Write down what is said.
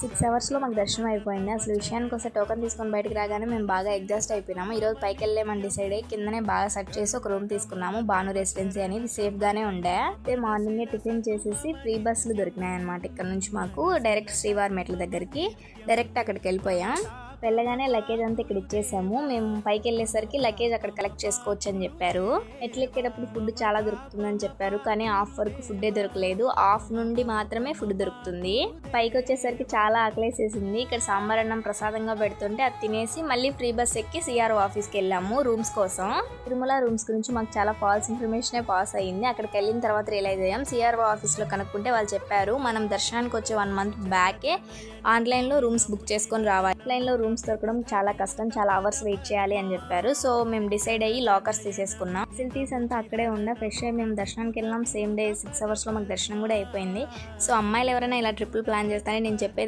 6 అవర్స్లో మాకు దర్శనం అయిపోయింది. అసలు విషయానికి వస్తే టోకెన్ తీసుకొని బయటకు రాగానే మేము బాగా ఎగ్జాస్ట్ అయిపోయినాము. ఈరోజు పైకి వెళ్ళామని డిసైడ్ అయ్యి కిందనే బాగా సెర్చ్ చేసి ఒక రూమ్ తీసుకున్నాము. భాను రెసిడెన్సీ అనేది సేఫ్గానే ఉండే. అయితే మార్నింగే టిఫిన్ చేసేసి ఫ్రీ బస్సులు దొరికినాయి అనమాట. ఇక్కడ నుంచి మాకు డైరెక్ట్ శ్రీవారి మెట్ల దగ్గరికి డైరెక్ట్ అక్కడికి వెళ్ళిపోయాం. వెళ్ళగానే లగేజ్ అంతా ఇక్కడ ఇచ్చేసాము. మేము పైకి వెళ్ళేసరికి లగేజ్ అక్కడ కలెక్ట్ చేసుకోవచ్చు అని చెప్పారు. మెట్లు ఎక్కేటప్పుడు ఫుడ్ చాలా దొరుకుతుందని చెప్పారు, కానీ హాఫ్ వరకు ఫుడ్డే దొరకలేదు. హాఫ్ నుండి మాత్రమే ఫుడ్ దొరుకుతుంది. పైకి వచ్చేసరికి చాలా ఆకలేసేసింది. ఇక్కడ సాంబార్ అన్నం ప్రసాదంగా పెడుతుంటే అది తినేసి మళ్ళీ ఫ్రీ బస్ ఎక్కి సిఆర్ఓ ఆఫీస్కి వెళ్ళాము రూమ్స్ కోసం. తిరుమల రూమ్స్ గురించి మాకు చాలా ఫాల్స్ ఇన్ఫర్మేషనే పాస్ అయ్యింది. అక్కడికి వెళ్ళిన తర్వాత రియలైజ్ అయ్యాం. సిఆర్ఓ ఆఫీస్లో కనుక్కుంటే వాళ్ళు చెప్పారు, మనం దర్శనానికి వచ్చే 1 మంత్ బ్యాకే ఆన్లైన్లో రూమ్స్ బుక్ చేసుకొని రావాలి. ఆన్లైన్లో రూమ్స్ దొరకడం చాలా కష్టం, చాలా అవర్స్ వెయిట్ చేయాలి అని చెప్పారు. సో మేము డిసైడ్ అయ్యి లాకర్స్ తీసేసుకున్నాం. ఫెసిలిటీస్ అంతా అక్కడే ఉండే. ఫ్రెష్ అయ్యి మేము దర్శనానికి వెళ్ళాం. సేమ్ డే 6 అవర్స్లో మాకు దర్శనం కూడా అయిపోయింది. సో అమ్మాయిలు ఎవరైనా ఇలా ట్రిప్పులు ప్లాన్ చేస్తారని నేను చెప్పేది